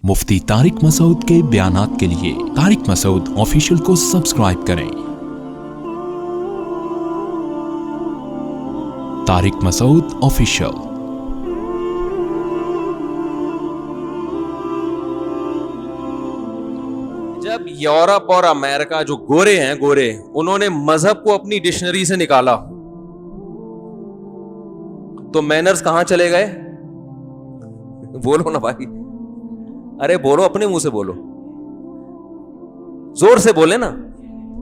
مفتی طارق مسعود کے بیانات کے لیے طارق مسعود آفیشیل کو سبسکرائب کریں۔ طارق مسعود آفیشیل۔ جب یورپ اور امریکہ جو گورے ہیں انہوں نے مذہب کو اپنی ڈکشنری سے نکالا تو مینرز کہاں چلے گئے؟ بولو نا بھائی، ارے بولو، اپنے منہ سے بولو، زور سے بولے نا۔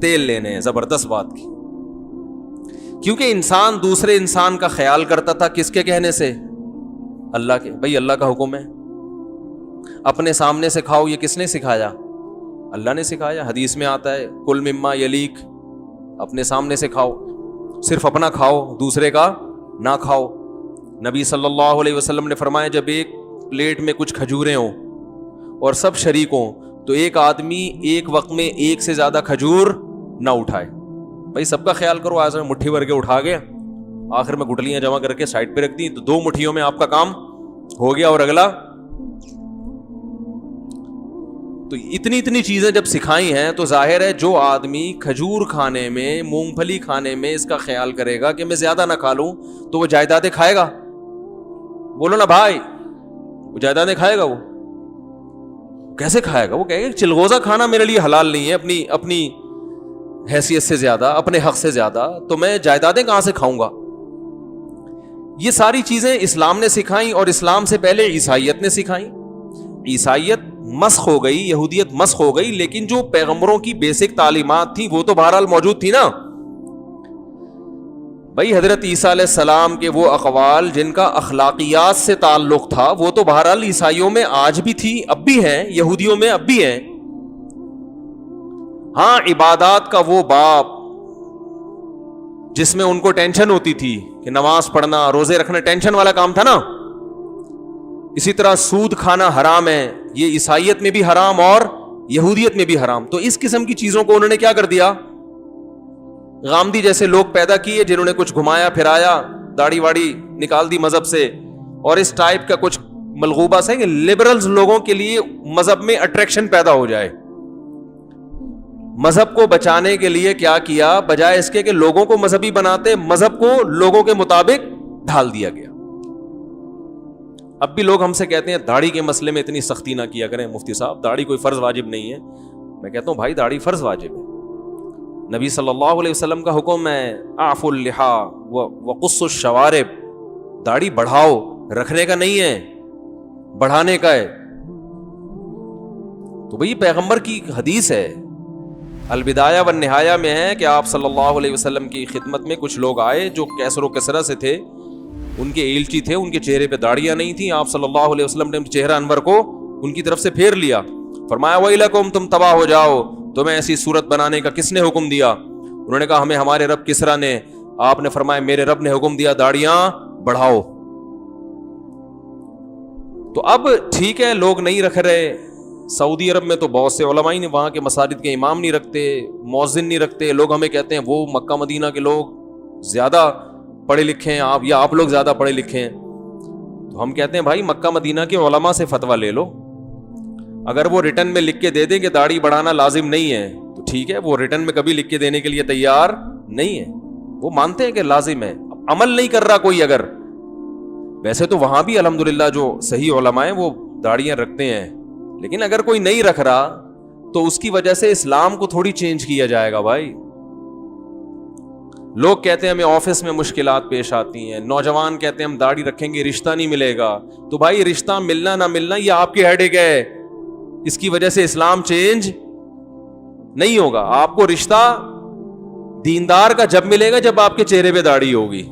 تیل لینے ہیں، زبردست بات کی، کیونکہ انسان دوسرے انسان کا خیال کرتا تھا کس کے کہنے سے؟ اللہ کے۔ بھائی اللہ کا حکم ہے اپنے سامنے سے کھاؤ، یہ کس نے سکھایا؟ اللہ نے سکھایا۔ حدیث میں آتا ہے کل مما یلیک، اپنے سامنے سے کھاؤ، صرف اپنا کھاؤ، دوسرے کا نہ کھاؤ۔ نبی صلی اللہ علیہ وسلم نے فرمایا جب ایک پلیٹ میں کچھ کھجوریں ہوں اور سب شریک ہوں تو ایک آدمی ایک وقت میں ایک سے زیادہ کھجور نہ اٹھائے۔ بھائی سب کا خیال کرو، آج میں مٹھی بھر کے اٹھا گیا، آخر میں گٹلیاں جمع کر کے سائڈ پہ رکھ دی تو 2 مٹھیوں میں آپ کا کام ہو گیا اور اگلا۔ تو اتنی چیزیں جب سکھائی ہیں تو ظاہر ہے جو آدمی کھجور کھانے میں، مونگ پھلی کھانے میں اس کا خیال کرے گا کہ میں زیادہ نہ کھا لوں تو وہ جائیدادیں کھائے گا۔ بولو نا بھائی، وہ جائیدادیں کھائے گا؟ وہ کیسے کھائے گا؟ وہ کہے گا چلغوزہ کھانا میرے لیے حلال نہیں ہے، اپنی حیثیت سے زیادہ، اپنے حق سے زیادہ، تو میں جائیدادیں کہاں سے کھاؤں گا؟ یہ ساری چیزیں اسلام نے سکھائیں، اور اسلام سے پہلے عیسائیت نے سکھائیں۔ عیسائیت مسخ ہو گئی، یہودیت مسخ ہو گئی، لیکن جو پیغمبروں کی بیسک تعلیمات تھیں وہ تو بہرحال موجود تھی نا۔ بھائی حضرت عیسیٰ علیہ السلام کے وہ اقوال جن کا اخلاقیات سے تعلق تھا وہ تو بہرحال عیسائیوں میں آج بھی تھی، اب بھی ہیں، یہودیوں میں اب بھی ہیں۔ ہاں عبادات کا وہ باب جس میں ان کو ٹینشن ہوتی تھی کہ نماز پڑھنا، روزے رکھنا ٹینشن والا کام تھا نا، اسی طرح سود کھانا حرام ہے، یہ عیسائیت میں بھی حرام اور یہودیت میں بھی حرام۔ تو اس قسم کی چیزوں کو انہوں نے کیا کر دیا؟ غامدی جیسے لوگ پیدا کیے جنہوں نے کچھ گھمایا پھرایا، داڑھی واڑی نکال دی مذہب سے، اور اس ٹائپ کا کچھ ملغوبہ سے کہ لبرلز لوگوں کے لیے مذہب میں اٹریکشن پیدا ہو جائے۔ مذہب کو بچانے کے لیے کیا کیا؟ بجائے اس کے کہ لوگوں کو مذہبی بناتے، مذہب کو لوگوں کے مطابق ڈھال دیا گیا۔ اب بھی لوگ ہم سے کہتے ہیں داڑھی کے مسئلے میں اتنی سختی نہ کیا کریں مفتی صاحب، داڑھی کوئی فرض واجب نہیں ہے۔ میں کہتا ہوں بھائی داڑھی فرض واجب ہے، نبی صلی اللہ علیہ وسلم کا حکم ہے اعفوا اللحى وقصوا الشوارب، داڑھی بڑھاؤ، رکھنے کا نہیں ہے، بڑھانے کا ہے۔ تو بھئی پیغمبر کی حدیث ہے، البدایہ والنہایہ میں ہے کہ آپ صلی اللہ علیہ وسلم کی خدمت میں کچھ لوگ آئے جو کیسر و کسرہ سے تھے، ان کے ایلچی تھے، ان کے چہرے پہ داڑیاں نہیں تھیں۔ آپ صلی اللہ علیہ وسلم نے چہرہ انور کو ان کی طرف سے پھیر لیا، فرمایا ویلکم، تم تباہ ہو جاؤ، تمہیں ایسی صورت بنانے کا کس نے حکم دیا؟ انہوں نے کہا ہمیں ہمارے رب کسرا نے۔ آپ نے فرمایا میرے رب نے حکم دیا داڑیاں بڑھاؤ۔ تو اب ٹھیک ہے لوگ نہیں رکھ رہے، سعودی عرب میں تو بہت سے علماء نے وہاں کے مساجد کے امام نہیں رکھتے، مؤذن نہیں رکھتے، لوگ ہمیں کہتے ہیں وہ مکہ مدینہ کے لوگ زیادہ پڑھے لکھے ہیں آپ لوگ زیادہ پڑھے لکھے ہیں۔ تو ہم کہتے ہیں بھائی مکہ مدینہ کے علماء سے فتویٰ لے لو، اگر وہ ریٹن میں لکھ کے دے دیں کہ داڑھی بڑھانا لازم نہیں ہے تو ٹھیک ہے، وہ ریٹن میں کبھی لکھ کے دینے کے لیے تیار نہیں ہے، وہ مانتے ہیں کہ لازم ہے، عمل نہیں کر رہا کوئی۔ اگر ویسے تو وہاں بھی الحمدللہ جو صحیح علماء ہیں وہ داڑیاں رکھتے ہیں، لیکن اگر کوئی نہیں رکھ رہا تو اس کی وجہ سے اسلام کو تھوڑی چینج کیا جائے گا۔ بھائی لوگ کہتے ہیں ہمیں آفس میں مشکلات پیش آتی ہیں، نوجوان کہتے ہیں ہم داڑھی رکھیں گے رشتہ نہیں ملے گا، تو بھائی رشتہ ملنا نہ ملنا یہ آپ کی ہیڈیک ہے، اس کی وجہ سے اسلام چینج نہیں ہوگا۔ آپ کو رشتہ دیندار کا جب ملے گا جب آپ کے چہرے پہ داڑھی ہوگی،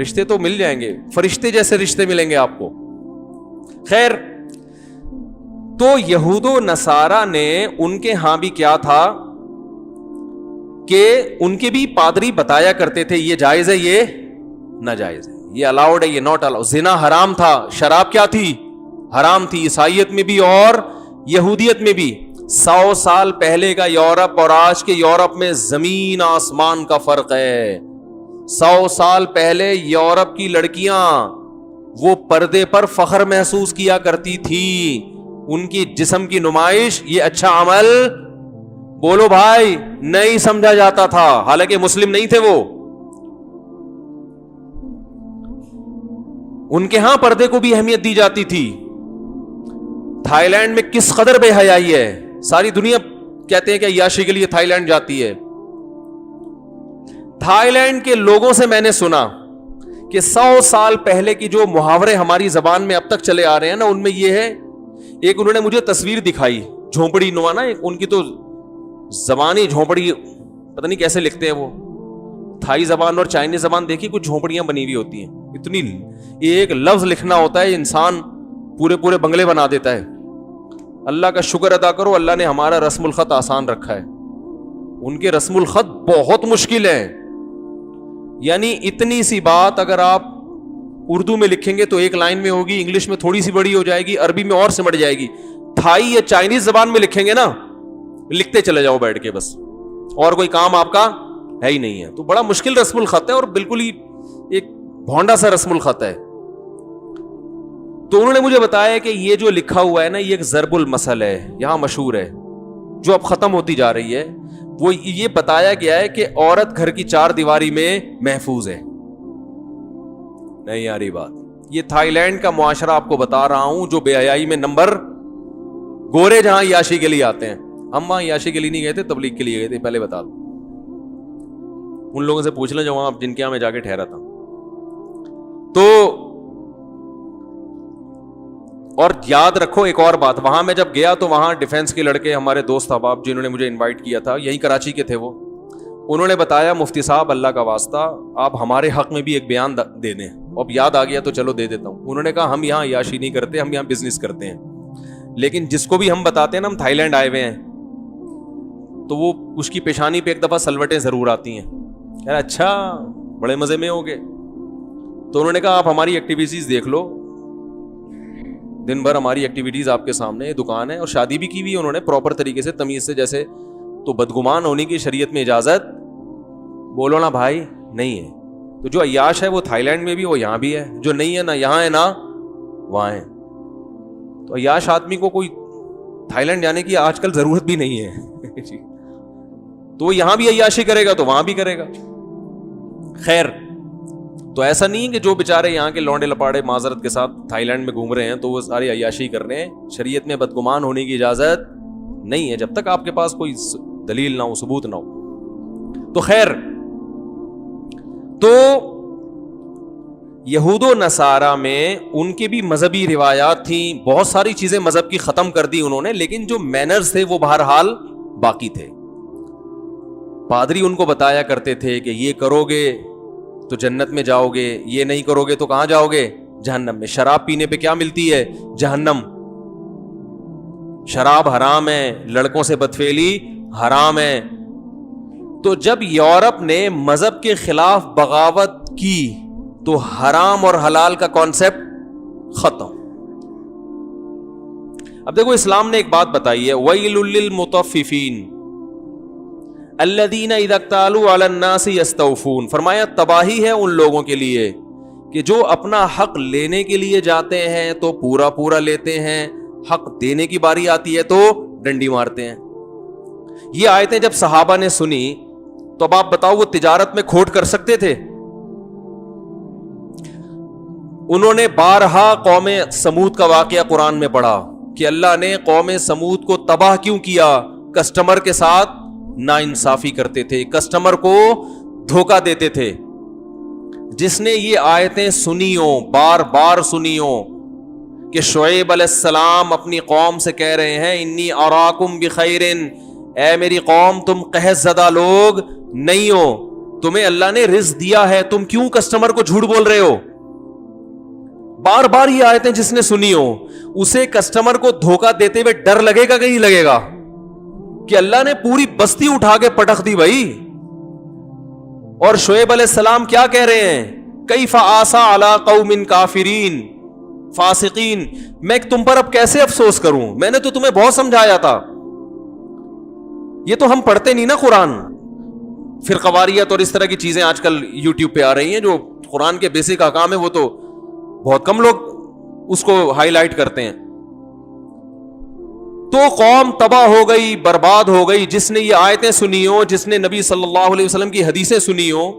رشتے تو مل جائیں گے، فرشتے جیسے رشتے ملیں گے آپ کو۔ خیر، تو یہود و نصارہ نے ان کے ہاں بھی کیا تھا کہ ان کے بھی پادری بتایا کرتے تھے یہ جائز ہے، یہ ناجائز ہے، یہ الاؤڈ ہے، یہ ناٹ الاؤڈ۔ زنا حرام تھا، شراب کیا تھی؟ حرام تھی، عیسائیت میں بھی اور یہودیت میں بھی۔ 100 سال پہلے کا یورپ اور آج کے یورپ میں زمین آسمان کا فرق ہے۔ 100 سال پہلے یورپ کی لڑکیاں وہ پردے پر فخر محسوس کیا کرتی تھی ان کی جسم کی نمائش یہ اچھا عمل بولو بھائی نہیں سمجھا جاتا تھا، حالانکہ مسلم نہیں تھے وہ. ان کے ہاں پردے کو بھی اہمیت دی جاتی تھی. تھائی لینڈ میں کس قدر بے حیائی ہے، ساری دنیا کہتے ہیں کہ عیاشی کے لیے تھائی لینڈ جاتی ہے. تھائی لینڈ کے لوگوں سے میں نے سنا کہ 100 سال پہلے کی جو محاورے ہماری زبان میں اب تک چلے آ رہے ہیں نا، ان میں یہ ہے، ایک انہوں نے مجھے تصویر دکھائی جھونپڑی نما نا، ان کی تو زبانی جھونپڑی پتہ نہیں کیسے لکھتے ہیں وہ، تھائی زبان اور چائنیز زبان دیکھی کچھ جھونپڑیاں بنی ہوئی ہوتی ہیں، اتنی ایک لفظ لکھنا ہوتا ہے انسان پورے پورے بنگلے بنا دیتا ہے. اللہ کا شکر ادا کرو اللہ نے ہمارا رسم الخط آسان رکھا ہے، ان کے رسم الخط بہت مشکل ہے. یعنی اتنی سی بات اگر آپ اردو میں لکھیں گے تو ایک لائن میں ہوگی، انگلش میں تھوڑی سی بڑی ہو جائے گی، عربی میں اور سمٹ جائے گی. تھائی یا چائنیز زبان میں لکھیں گے نا، لکھتے چلے جاؤ بیٹھ کے بس، اور کوئی کام آپ کا ہے ہی نہیں ہے. تو بڑا مشکل رسم الخط ہے اور بالکل ہی ایک بھونڈا سا رسم الخط ہے. تو انہوں نے مجھے بتایا کہ یہ جو لکھا ہوا ہے نا، یہ ایک ضرب المثل ہے، یہاں مشہور ہے، جو اب ختم ہوتی جا رہی ہے. وہ یہ بتایا گیا ہے کہ عورت گھر کی 4 دیواری میں محفوظ ہے. نہیں آ رہی بات. یہ تھائی لینڈ کا معاشرہ آپ کو بتا رہا ہوں جو بے حیائی میں نمبر، گورے جہاں عیاشی کے لیے آتے ہیں، ہم وہاں عیاشی کے لیے نہیں گئے تھے، تبلیغ کے لیے گئے تھے. پہلے بتا دوں، ان لوگوں سے پوچھ لیں جو وہاں جن کے یہاں میں جا کے ٹھہرا تھا. تو اور یاد رکھو ایک اور بات، وہاں میں جب گیا تو وہاں ڈیفنس کے لڑکے ہمارے دوست احباب جنہوں نے مجھے انوائٹ کیا تھا، یہی کراچی کے تھے وہ، انہوں نے بتایا مفتی صاحب اللہ کا واسطہ آپ ہمارے حق میں بھی ایک بیان دے دیں. اب یاد آ گیا تو چلو دے دیتا ہوں. انہوں نے کہا ہم یہاں عیاشی نہیں کرتے، ہم یہاں بزنس کرتے ہیں، لیکن جس کو بھی ہم بتاتے ہیں نا ہم تھائی لینڈ آئے ہوئے ہیں، تو وہ اس کی پیشانی پہ ایک دفعہ سلوٹیں ضرور آتی ہیں. یار اچھا بڑے مزے میں ہوگے. تو انہوں نے کہا آپ ہماری ایکٹیویٹیز دیکھ لو، دن بھر ہماری ایکٹیویٹیز آپ کے سامنے، دکان ہے اور شادی بھی کی ہوئی انہوں نے پراپر طریقے سے تمیز سے جیسے. تو بدگمان ہونے کی شریعت میں اجازت بولو نا بھائی نہیں ہے. تو جو عیاش ہے وہ تھائی لینڈ میں بھی، وہ یہاں بھی ہے، جو نہیں ہے نہ یہاں ہے نہ وہاں ہے. تو عیاش آدمی کو کوئی تھائی لینڈ جانے کی آج کل ضرورت بھی نہیں ہے جی. تو وہ یہاں بھی عیاشی کرے گا تو وہاں بھی کرے گا. خیر، تو ایسا نہیں کہ جو بیچارے یہاں کے لونڈے لپاڑے معذرت کے ساتھ تھائی لینڈ میں گھوم رہے ہیں تو وہ ساری عیاشی کر رہے ہیں. شریعت میں بدگمان ہونے کی اجازت نہیں ہے جب تک آپ کے پاس کوئی دلیل نہ ہو، ثبوت نہ ہو. تو خیر، تو یہود و نصارہ میں ان کے بھی مذہبی روایات تھیں، بہت ساری چیزیں مذہب کی ختم کر دی انہوں نے، لیکن جو مینرز تھے وہ بہرحال باقی تھے. پادری ان کو بتایا کرتے تھے کہ یہ کرو گے تو جنت میں جاؤ گے، یہ نہیں کرو گے تو کہاں جاؤ گے؟ جہنم میں. شراب پینے پہ کیا ملتی ہے؟ جہنم. شراب حرام ہے، لڑکوں سے بدفعلی حرام ہے. تو جب یورپ نے مذہب کے خلاف بغاوت کی تو حرام اور حلال کا کانسیپٹ ختم. اب دیکھو اسلام نے ایک بات بتائی ہے، وَيْلٌ لِّلْمُطَفِّفِينَ الَّذِينَ إِذَا اكْتَالُوا عَلَى النَّاسِ يَسْتَوْفُونَ. فرمایا تباہی ہے ان لوگوں کے لیے کہ جو اپنا حق لینے کے لیے جاتے ہیں تو پورا پورا لیتے ہیں، حق دینے کی باری آتی ہے تو ڈنڈی مارتے ہیں. یہ آیتیں جب صحابہ نے سنی تو اب آپ بتاؤ وہ تجارت میں کھوٹ کر سکتے تھے؟ انہوں نے بارہا قوم سمود کا واقعہ قرآن میں پڑھا کہ اللہ نے قوم سمود کو تباہ کیوں کیا. کسٹمر کے ساتھ ناانصافی کرتے تھے، کسٹمر کو دھوکہ دیتے تھے. جس نے یہ آیتیں سنیوں، بار بار سنیوں کہ شعیب علیہ السلام اپنی قوم سے کہہ رہے ہیں انی اراکم بخیر، اے میری قوم تم قحط زدہ لوگ نہیں ہو، تمہیں اللہ نے رزق دیا ہے، تم کیوں کسٹمر کو جھوٹ بول رہے ہو. بار بار یہ آیتیں جس نے سنی ہو اسے کسٹمر کو دھوکہ دیتے ہوئے ڈر لگے گا کہ نہیں لگے گا کہ اللہ نے پوری بستی اٹھا کے پٹخ دی بھائی. اور شعیب علیہ السلام کیا کہہ رہے ہیں؟ کیف آسا علی قوم کافرین فاسقین، میں تم پر اب کیسے افسوس کروں، میں نے تو تمہیں بہت سمجھایا تھا. یہ تو ہم پڑھتے نہیں نا قرآن. فرقواریت اور اس طرح کی چیزیں آج کل یوٹیوب پہ آ رہی ہیں، جو قرآن کے بیسک احکام ہے وہ تو بہت کم لوگ اس کو ہائی لائٹ کرتے ہیں. تو قوم تباہ ہو گئی, برباد ہو گئی. جس نے یہ آیتیں سنی ہو, جس نے نبی صلی اللہ علیہ وسلم کی حدیثیں سنی ہو,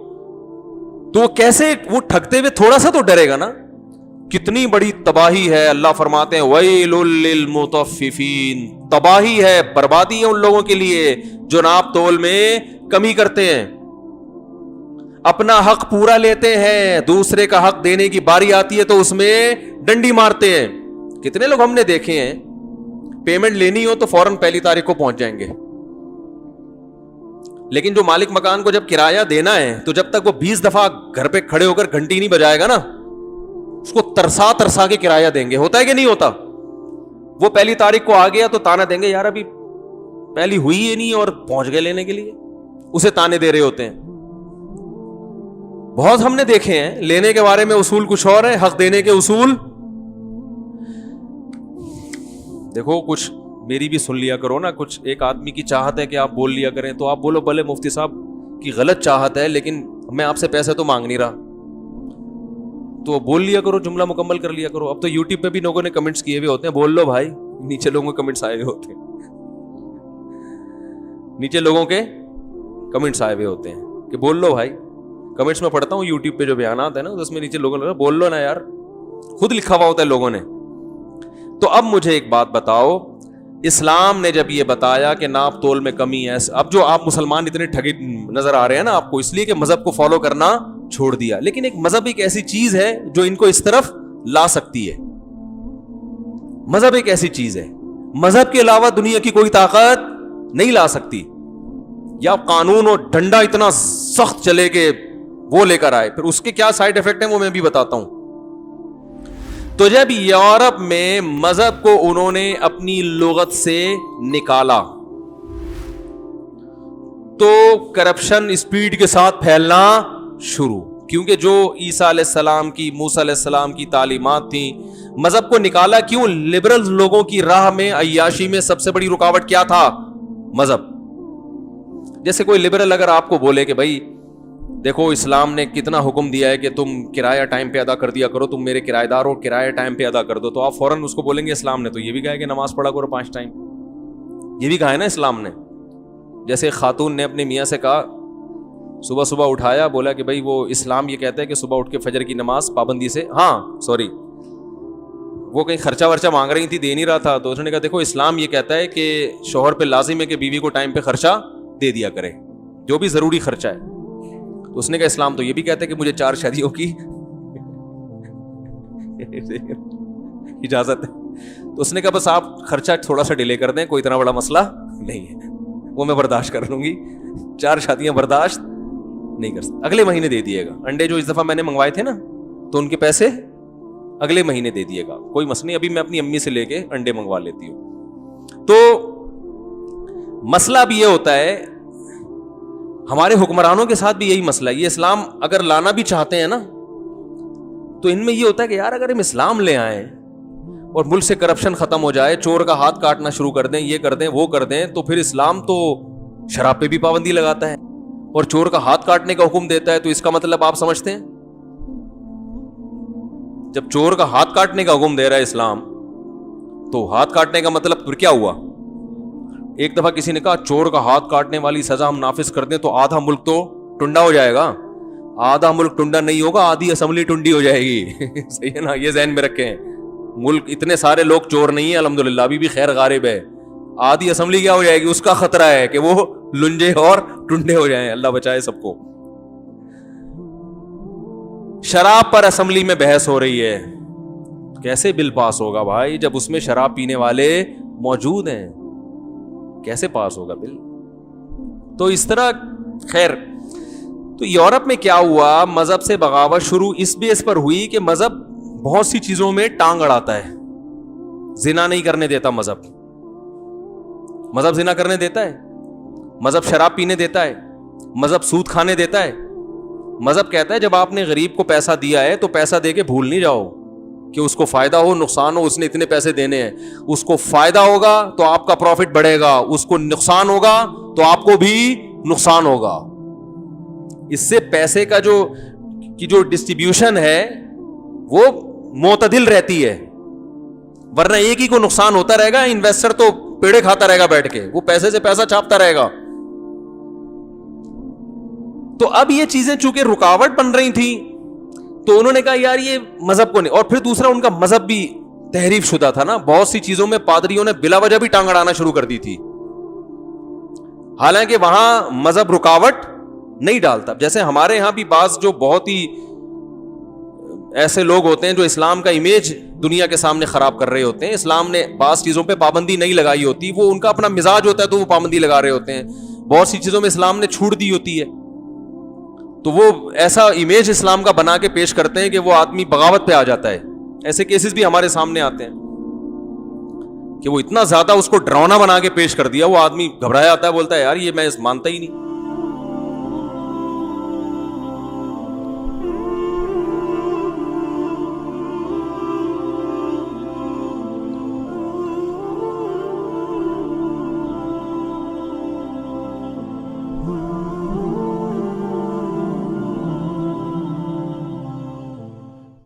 تو کیسے وہ ٹھگتے ہوئے تھوڑا سا تو ڈرے گا نا. کتنی بڑی تباہی ہے. اللہ فرماتے ہیں ویل للمطففین, تباہی ہے, بربادی ہے ان لوگوں کے لیے جو ناپ تول میں کمی کرتے ہیں, اپنا حق پورا لیتے ہیں, دوسرے کا حق دینے کی باری آتی ہے تو اس میں ڈنڈی مارتے ہیں. کتنے لوگ ہم نے دیکھے ہیں پیمنٹ لینی ہو تو فوراً پہلی تاریخ کو پہنچ جائیں گے, لیکن جو مالک مکان کو جب کرایہ دینا ہے تو جب تک وہ 20 دفعہ گھر پہ کھڑے ہو کر گھنٹی نہیں بجائے گا نا, اس کو ترسا ترسا کے کرایہ دیں گے. ہوتا ہے کہ نہیں ہوتا؟ وہ پہلی تاریخ کو آ گیا تو تانا دیں گے, یار ابھی پہلی ہوئی ہی نہیں اور پہنچ گئے لینے کے لیے, اسے تانے دے رہے ہوتے ہیں. بہت ہم نے دیکھے ہیں. لینے کے بارے میں اصول کچھ اور ہے, حق دینے کے اصول. دیکھو کچھ میری بھی سن لیا کرو نا. کچھ ایک آدمی کی چاہت ہے کہ آپ بول لیا کریں, تو آپ بولو بھلے مفتی صاحب کی غلط چاہت ہے لیکن میں آپ سے پیسے تو مانگ نہیں رہا, تو بول لیا کرو, جملہ مکمل کر لیا کرو. اب تو یوٹیوب پہ بھی لوگوں نے کمنٹس کیے ہوئے ہوتے ہیں, بول لو بھائی. نیچے لوگوں کے کمنٹس آئے ہوئے ہوتے ہیں, نیچے لوگوں کے کمنٹس آئے ہوئے ہوتے ہیں کہ بول لو بھائی. کمنٹس میں پڑھتا ہوں یوٹیوب پہ جو بیانات ہیں نا, اس میں نیچے لوگوں نے بول لو نا یار, خود لکھا ہوا ہوتا ہے لوگوں نے. تو اب مجھے ایک بات بتاؤ, اسلام نے جب یہ بتایا کہ ناپ تول میں کمی ہے, اب جو آپ مسلمان اتنے ٹھگے نظر آ رہے ہیں نا آپ کو, اس لیے کہ مذہب کو فالو کرنا چھوڑ دیا. لیکن ایک مذہب ایک ایسی چیز ہے جو ان کو اس طرف لا سکتی ہے. مذہب ایک ایسی چیز ہے, مذہب کے علاوہ دنیا کی کوئی طاقت نہیں لا سکتی. یا قانون اور ڈنڈا اتنا سخت چلے کہ وہ لے کر آئے, پھر اس کے کیا سائڈ افیکٹ ہیں وہ میں بھی بتاتا ہوں. تو جب یورپ میں مذہب کو انہوں نے اپنی لغت سے نکالا تو کرپشن اسپیڈ کے ساتھ پھیلنا شروع, کیونکہ جو عیسیٰ علیہ السلام کی, موسیٰ علیہ السلام کی تعلیمات تھیں, مذہب کو نکالا کیوں؟ لبرل لوگوں کی راہ میں, عیاشی میں سب سے بڑی رکاوٹ کیا تھا؟ مذہب. جیسے کوئی لبرل اگر آپ کو بولے کہ بھائی دیکھو اسلام نے کتنا حکم دیا ہے کہ تم کرایہ ٹائم پہ ادا کر دیا کرو, تم میرے کرایہ دار ہو, کرایہ ٹائم پہ ادا کر دو, تو آپ فوراً اس کو بولیں گے اسلام نے تو یہ بھی کہا ہے کہ نماز پڑھا کرو 5 ٹائم, یہ بھی کہا ہے نا اسلام نے. جیسے خاتون نے اپنے میاں سے کہا, صبح صبح اٹھایا, بولا کہ بھائی وہ اسلام یہ کہتا ہے کہ صبح اٹھ کے فجر کی نماز پابندی سے, وہ کہیں خرچہ ورچہ مانگ رہی تھی, دے نہیں رہا تھا, تو اس نے کہا دیکھو اسلام یہ کہتا ہے کہ شوہر پہ لازم ہے کہ بیوی کو ٹائم پہ خرچہ دے دیا کرے, جو بھی ضروری خرچہ ہے. تو اس نے کہا اسلام تو یہ بھی کہتا ہے کہ مجھے 4 شادیوں کی اجازت ہے. تو اس نے کہا بس آپ خرچہ تھوڑا سا ڈیلے کر دیں, کوئی اتنا بڑا مسئلہ نہیں ہے, وہ میں برداشت کر لوں گی, 4 شادیاں برداشت نہیں کر سکتا. اگلے مہینے دے دیے گا. انڈے جو اس دفعہ میں نے منگوائے تھے نا, تو ان کے پیسے اگلے مہینے دے دیے گا, کوئی مسئلہ نہیں, ابھی میں اپنی امی سے لے کے انڈے منگوا لیتی ہوں. تو مسئلہ بھی یہ ہوتا ہے, ہمارے حکمرانوں کے ساتھ بھی یہی مسئلہ ہے. یہ اسلام اگر لانا بھی چاہتے ہیں نا, تو ان میں یہ ہوتا ہے کہ یار اگر ہم اسلام لے آئیں اور ملک سے کرپشن ختم ہو جائے, چور کا ہاتھ کاٹنا شروع کر دیں, یہ کر دیں, وہ کر دیں, تو پھر اسلام تو شراب پہ بھی پابندی لگاتا ہے اور چور کا ہاتھ کاٹنے کا حکم دیتا ہے. تو اس کا مطلب آپ سمجھتے ہیں, جب چور کا ہاتھ کاٹنے کا حکم دے رہا ہے اسلام, تو ہاتھ کاٹنے کا مطلب پھر کیا ہوا؟ ایک دفعہ کسی نے کہا چور کا ہاتھ کاٹنے والی سزا ہم نافذ کر دیں تو آدھا ملک تو ٹنڈا ہو جائے گا. آدھا ملک ٹنڈا نہیں ہوگا, آدھی اسمبلی ٹنڈی ہو جائے گی. صحیح ہے نا, یہ ذہن میں رکھیں. ملک اتنے سارے لوگ چور نہیں ہیں الحمدللہ, ابھی بھی خیر غالب ہے. آدھی اسمبلی کیا ہو جائے گی, اس کا خطرہ ہے کہ وہ لنجے اور ٹنڈے ہو جائیں. اللہ بچائے سب کو. شراب پر اسمبلی میں بحث ہو رہی ہے, کیسے بل پاس ہوگا بھائی جب اس میں شراب پینے والے موجود ہیں؟ کیسے پاس ہوگا بل؟ تو اس طرح خیر. تو یورپ میں کیا ہوا, مذہب سے بغاوت شروع اس بیس پر ہوئی کہ مذہب بہت سی چیزوں میں ٹانگ اڑاتا ہے. زنا نہیں کرنے دیتا مذہب, مذہب زنا کرنے دیتا ہے, مذہب شراب پینے دیتا ہے, مذہب سود کھانے دیتا ہے. مذہب کہتا ہے جب آپ نے غریب کو پیسہ دیا ہے تو پیسہ دے کے بھول نہیں جاؤ کہ اس کو فائدہ ہو نقصان ہو, اس نے اتنے پیسے دینے ہیں. اس کو فائدہ ہوگا تو آپ کا پروفٹ بڑھے گا, اس کو نقصان ہوگا تو آپ کو بھی نقصان ہوگا. اس سے پیسے کا جو ڈسٹریبیوشن ہے وہ معتدل رہتی ہے, ورنہ ایک ہی کو نقصان ہوتا رہے گا. انویسٹر تو پیڑے کھاتا رہے گا بیٹھ کے, وہ پیسے سے پیسہ چھاپتا رہے گا. تو اب یہ چیزیں چونکہ رکاوٹ بن رہی تھیں تو انہوں نے کہا یار یہ مذہب کو نہیں. اور پھر دوسرا ان کا مذہب بھی تحریف شدہ تھا نا, بہت سی چیزوں میں پادریوں نے بلا وجہ بھی ٹانگ اڑانا شروع کر دی تھی, حالانکہ وہاں مذہب رکاوٹ نہیں ڈالتا. جیسے ہمارے ہاں بھی بعض جو بہت ہی ایسے لوگ ہوتے ہیں جو اسلام کا امیج دنیا کے سامنے خراب کر رہے ہوتے ہیں, اسلام نے بعض چیزوں پہ پابندی نہیں لگائی ہوتی, وہ ان کا اپنا مزاج ہوتا ہے تو وہ پابندی لگا رہے ہوتے ہیں. بہت سی چیزوں میں اسلام نے چھوٹ دی ہوتی ہے تو وہ ایسا امیج اسلام کا بنا کے پیش کرتے ہیں کہ وہ آدمی بغاوت پہ آ جاتا ہے. ایسے کیسز بھی ہمارے سامنے آتے ہیں کہ وہ اتنا زیادہ اس کو ڈراؤنا بنا کے پیش کر دیا, وہ آدمی گھبرایا آتا ہے, بولتا ہے یار یہ میں مانتا ہی نہیں.